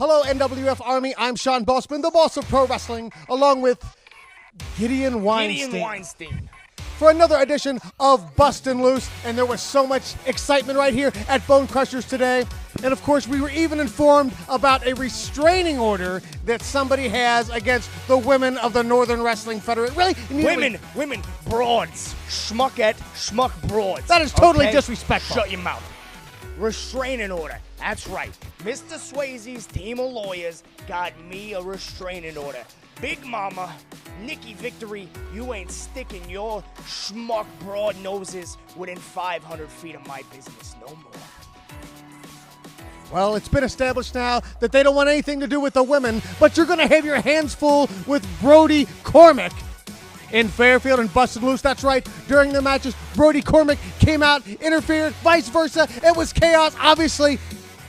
Hello, NWF Army. I'm Sean Bossman, the boss of pro wrestling, along with Gideon Weinstein. For another edition of Bustin Loose, and there was so much excitement right here at Bone Crushers today. And of course, we were even informed about a restraining order that somebody has against the women of the Northern Wrestling Federation. Really? Women, broads, schmuck broads. That is totally disrespectful. Shut your mouth. Restraining order. That's right. Mr. Swayze's team of lawyers got me a restraining order. Big Mama, Nikki Victory, you ain't sticking your schmuck broad noses within 500 feet of my business no more. Well, it's been established now that they don't want anything to do with the women, but you're going to have your hands full with Brody Cormick in Fairfield and Bustin Loose. That's right. During the matches, Brody Cormick came out, interfered, vice versa. It was chaos. Obviously,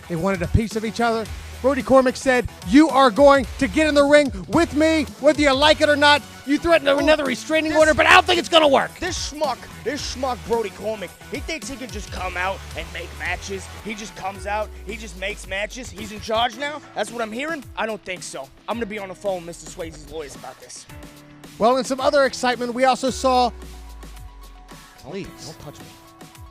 they wanted a piece of each other. Brody Cormick said, "You are going to get in the ring with me, whether you like it or not." You threatened another restraining order, but I don't think it's going to work. This schmuck Brody Cormick, he thinks he can just come out and make matches. He just comes out, he just makes matches. He's in charge now? That's what I'm hearing? I don't think so. I'm going to be on the phone with Mr. Swayze's lawyers about this. Well, in some other excitement, we also saw... Please. Don't touch me.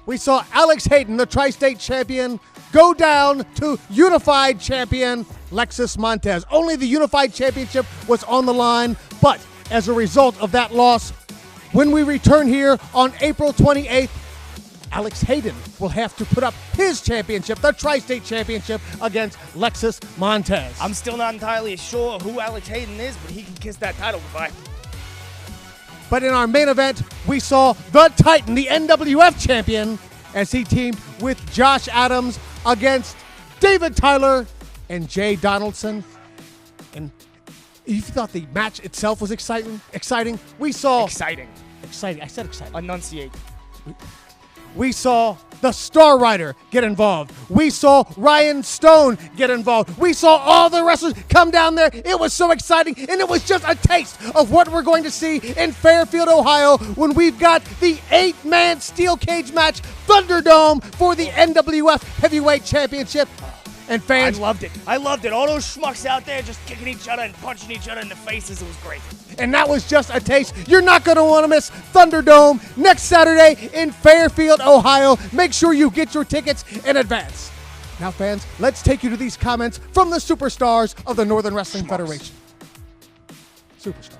We saw Alex Hayden, the Tri-State champion, go down to Unified champion Lexus Montez. Only the Unified Championship was on the line, but as a result of that loss, when we return here on April 28th, Alex Hayden will have to put up his championship, the Tri-State Championship, against Lexus Montez. I'm still not entirely sure who Alex Hayden is, but he can kiss that title goodbye. But in our main event, we saw the Titan, the NWF champion, as he teamed with Josh Adams against David Tyler and Jay Donaldson. And you thought the match itself was exciting? We saw... Exciting. I said exciting. Enunciate. We saw the Star Rider get involved. We saw Ryan Stone get involved. We saw all the wrestlers come down there. It was so exciting, and it was just a taste of what we're going to see in Fairfield, Ohio, when we've got the 8-man steel cage match, ThunderDOME, for the NWF Heavyweight Championship. And fans... I loved it. All those schmucks out there just kicking each other and punching each other in the faces. It was great. And that was just a taste. You're not going to want to miss ThunderDOME next Saturday in Fairfield, Ohio. Make sure you get your tickets in advance. Now, fans, let's take you to these comments from the superstars of the Northern Wrestling Federation. Superstars.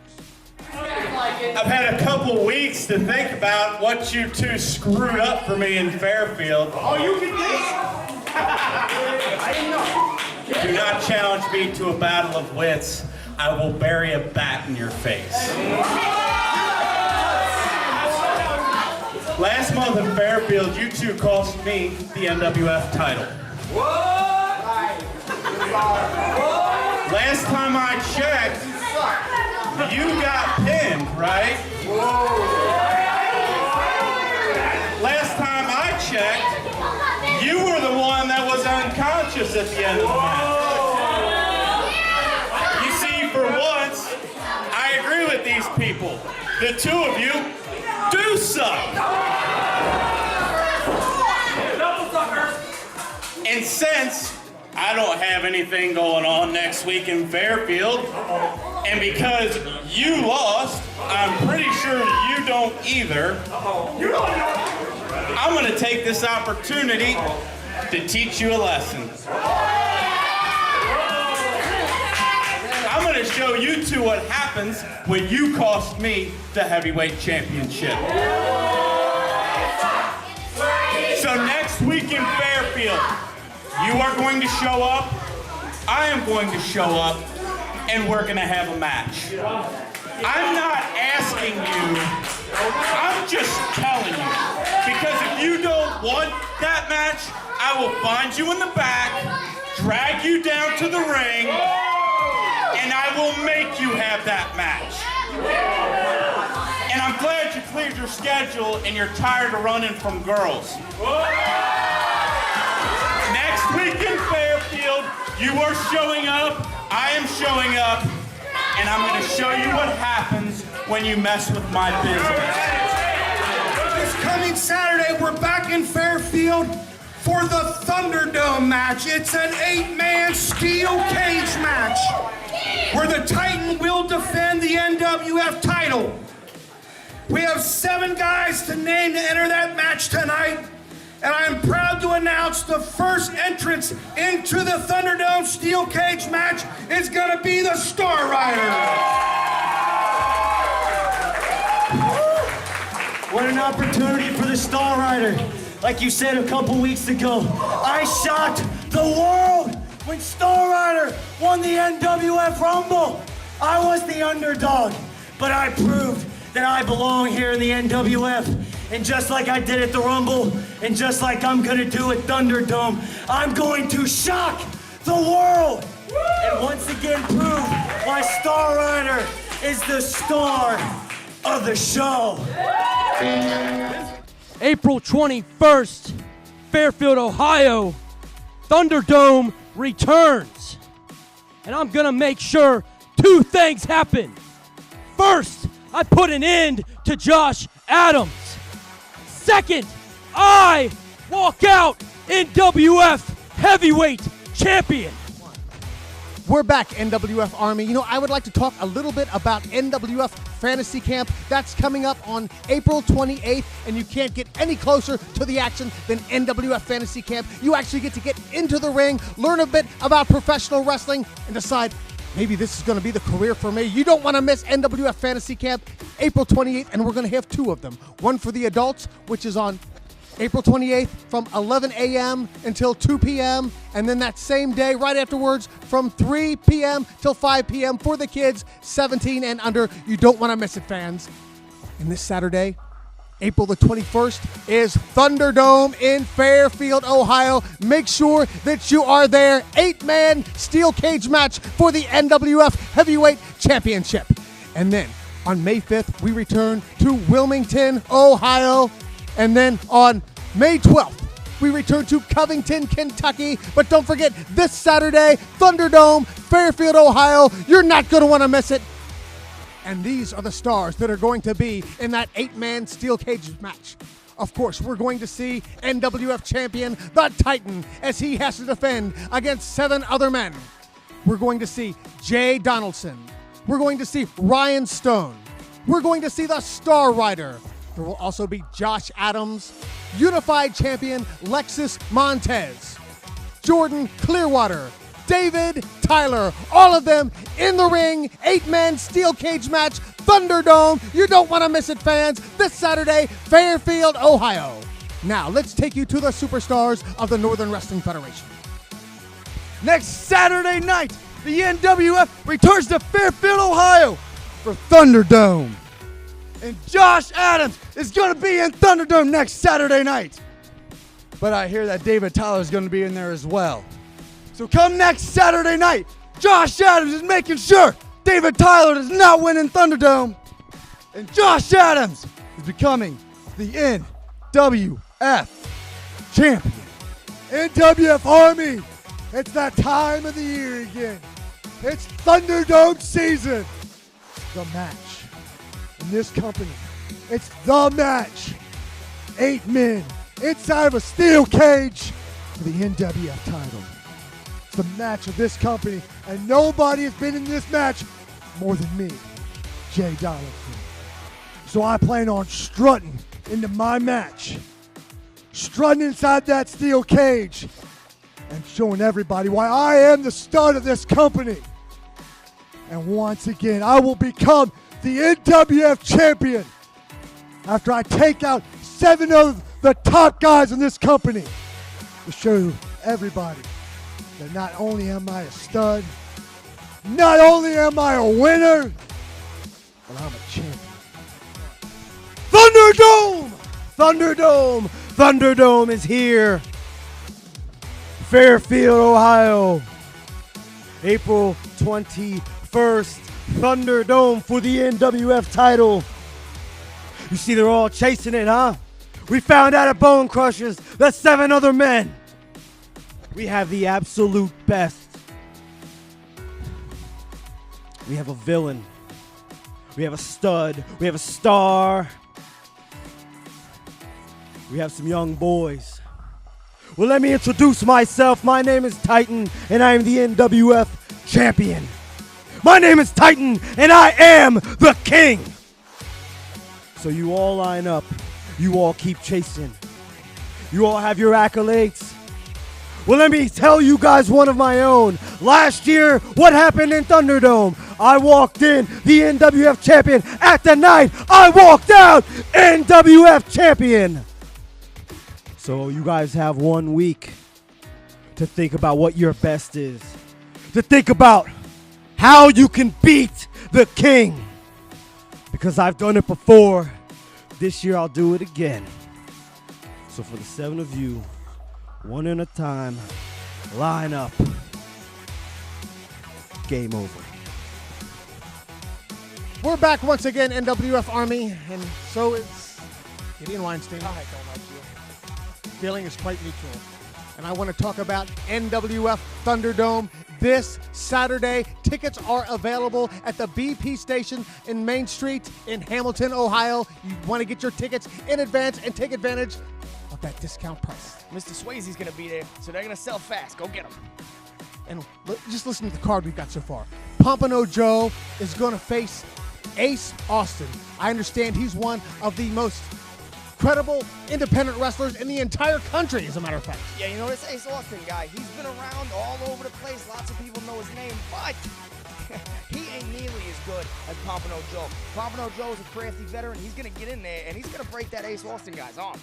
I've had a couple weeks to think about what you two screwed up for me in Fairfield. Oh, you can think? I didn't know. Do not challenge me to a battle of wits. I will bury a bat in your face. Last month in Fairfield, you two cost me the NWF title. Last time I checked, you got pinned, right? Last time I checked, you were the one that was unconscious at the end of the match. You see, for once, I agree with these people. The two of you do suck. And since I don't have anything going on next week in Fairfield, and because you lost, I'm pretty sure you don't either. I'm going to take this opportunity to teach you a lesson. I'm going to show you two what happens when you cost me the heavyweight championship. So next week in Fairfield, you are going to show up, I am going to show up, and we're going to have a match. I'm not asking you, I'm just telling you. Because if you don't want that match, I will find you in the back, drag you down to the ring, and I will make you have that match. And I'm glad you cleared your schedule and you're tired of running from girls. Next week in Fairfield, you are showing up, I am showing up, and I'm going to show you what happens when you mess with my business. This coming Saturday, we're back in Fairfield for the ThunderDOME match. It's an 8-man steel cage cage match where the Titan will defend the NWF title. We have 7 guys to name to enter that match tonight, and I am proud to announce the first entrance into the ThunderDOME steel cage match is going to be the Star Rider. What an opportunity for the Star Rider. Like you said a couple weeks ago, I shocked the world when Star Rider won the NWF Rumble. I was the underdog, but I proved that I belong here in the NWF. And just like I did at the Rumble, and just like I'm gonna do at ThunderDOME, I'm going to shock the world. And once again prove why Star Rider is the star of the show. April 21st, Fairfield, Ohio, ThunderDOME returns. And I'm gonna make sure 2 things happen. First, I put an end to Josh Adams. Second, I walk out NWF Heavyweight Champion. We're back, NWF Army. You know, I would like to talk a little bit about NWF Fantasy Camp. That's coming up on April 28th, and you can't get any closer to the action than NWF Fantasy Camp. You actually get to get into the ring, learn a bit about professional wrestling, and decide, maybe this is going to be the career for me. You don't want to miss NWF Fantasy Camp, April 28th, and we're going to have 2 of them. One for the adults, which is on April 28th from 11 a.m. until 2 p.m. And then that same day, right afterwards, from 3 p.m. till 5 p.m. for the kids 17 and under. You don't want to miss it, fans. And this Saturday, April the 21st, is ThunderDOME in Fairfield, Ohio. Make sure that you are there. 8-man steel cage match for the NWF Heavyweight Championship. And then on May 5th, we return to Wilmington, Ohio. And then on May 12th, we return to Covington, Kentucky. But don't forget, this Saturday, ThunderDOME, Fairfield, Ohio. You're not going to want to miss it. And these are the stars that are going to be in that 8-man steel cage match. Of course, we're going to see NWF champion, the Titan, as he has to defend against 7 other men. We're going to see Jay Donaldson. We're going to see Ryan Stone. We're going to see the Star Rider. There will also be Josh Adams, Unified Champion Lexus Montez, Jordan Clearwater, David Tyler, all of them in the ring, 8-man steel cage match, ThunderDOME. You don't want to miss it, fans. This Saturday, Fairfield, Ohio. Now, let's take you to the superstars of the Northern Wrestling Federation. Next Saturday night, the NWF returns to Fairfield, Ohio for ThunderDOME. And Josh Adams is going to be in ThunderDOME next Saturday night. But I hear that David Tyler is going to be in there as well. So come next Saturday night, Josh Adams is making sure David Tyler does not win in ThunderDOME. And Josh Adams is becoming the NWF champion. NWF Army, it's that time of the year again. It's ThunderDOME season. The match in this company, it's the match. 8 men inside of a steel cage for the NWF title. It's the match of this company, and nobody has been in this match more than me, Jay Donaldson. So I plan on strutting into my match, strutting inside that steel cage, and showing everybody why I am the stud of this company. And once again, I will become the NWF champion after I take out 7 of the top guys in this company to show everybody that not only am I a stud, not only am I a winner, but I'm a champion. ThunderDOME! ThunderDOME! ThunderDOME is here. Fairfield, Ohio. April 21st. ThunderDOME for the NWF title. You see, they're all chasing it, huh? We found out at Bone Crushers that 7 other men. We have the absolute best. We have a villain. We have a stud. We have a star. We have some young boys. Well, let me introduce myself. My name is Titan, and I am the NWF champion. My name is Titan, and I am the king. So you all line up. You all keep chasing. You all have your accolades. Well, let me tell you guys one of my own. Last year, what happened in ThunderDOME? I walked in the NWF champion. At the night, I walked out NWF champion. So you guys have 1 week to think about what your best is. To think about how you can beat the king. Because I've done it before. This year I'll do it again. So for the 7 of you, one at a time, line up. Game over. We're back once again, NWF Army, and so it's Gideon Weinstein. I don't like you. Feeling is quite mutual. And I want to talk about NWF ThunderDOME this Saturday. Tickets are available at the BP station in Main Street in Hamilton, Ohio. You want to get your tickets in advance and take advantage of that discount price. Mr. Swayze's going to be there, so they're going to sell fast. Go get him. And just listen to the card we've got so far. Pompano Joe is going to face Ace Austin. I understand he's one of the most credible independent wrestlers in the entire country, as a matter of fact. Yeah, you know, this Ace Austin guy, he's been around all over the place. Lots of people know his name, but he ain't nearly as good as Pompano Joe. Pompano Joe is a crafty veteran. He's going to get in there, and he's going to break that Ace Austin guy's arm.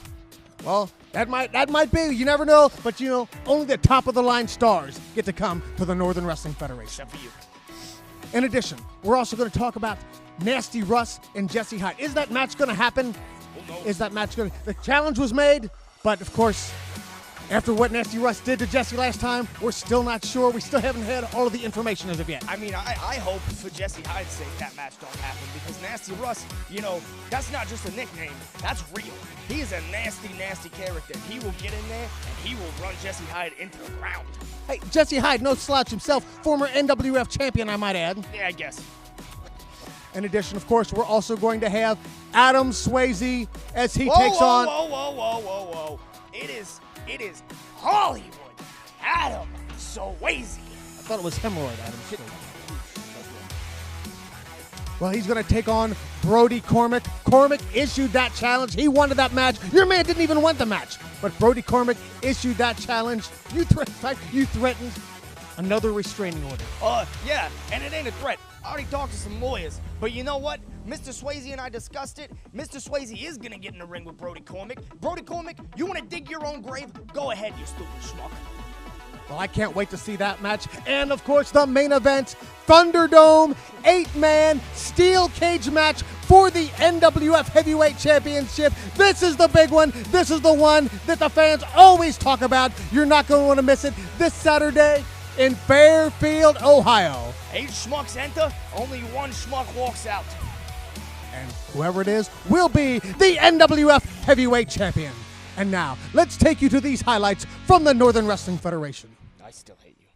Well, that might be. You never know. But, you know, only the top-of-the-line stars get to come to the Northern Wrestling Federation. Except for you. In addition, we're also going to talk about Nasty Russ and Jesse Hyde. Is that match going to happen? Is that match going to... The challenge was made, but, of course, after what Nasty Russ did to Jesse last time, we're still not sure. We still haven't had all of the information as of yet. I mean, I hope for Jesse Hyde's sake that match don't happen, because Nasty Russ, you know, that's not just a nickname. That's real. He is a nasty, nasty character. He will get in there, and he will run Jesse Hyde into the ground. Hey, Jesse Hyde, no slouch himself, former NWF champion, I might add. Yeah, I guess. In addition, of course, we're also going to have Adam Swayze as he takes on... Whoa. It is Hollywood Adam Swayze. I thought it was hemorrhoid Adam Swayze. Well, he's going to take on Brody Cormick. Cormick issued that challenge. He wanted that match. Your man didn't even want the match. But Brody Cormick issued that challenge. You threatened another restraining order. Yeah, and it ain't a threat. I already talked to some lawyers. But you know what? Mr. Swayze and I discussed it. Mr. Swayze is going to get in the ring with Brody Cormick. Brody Cormick, you want to dig your own grave? Go ahead, you stupid schmuck. Well, I can't wait to see that match. And, of course, the main event, ThunderDOME, 8-man steel cage match for the NWF Heavyweight Championship. This is the big one. This is the one that the fans always talk about. You're not going to want to miss it this Saturday in Fairfield, Ohio. 8 schmucks enter, only 1 schmuck walks out. And whoever it is will be the NWF Heavyweight Champion. And now, let's take you to these highlights from the Northern Wrestling Federation. I still hate you.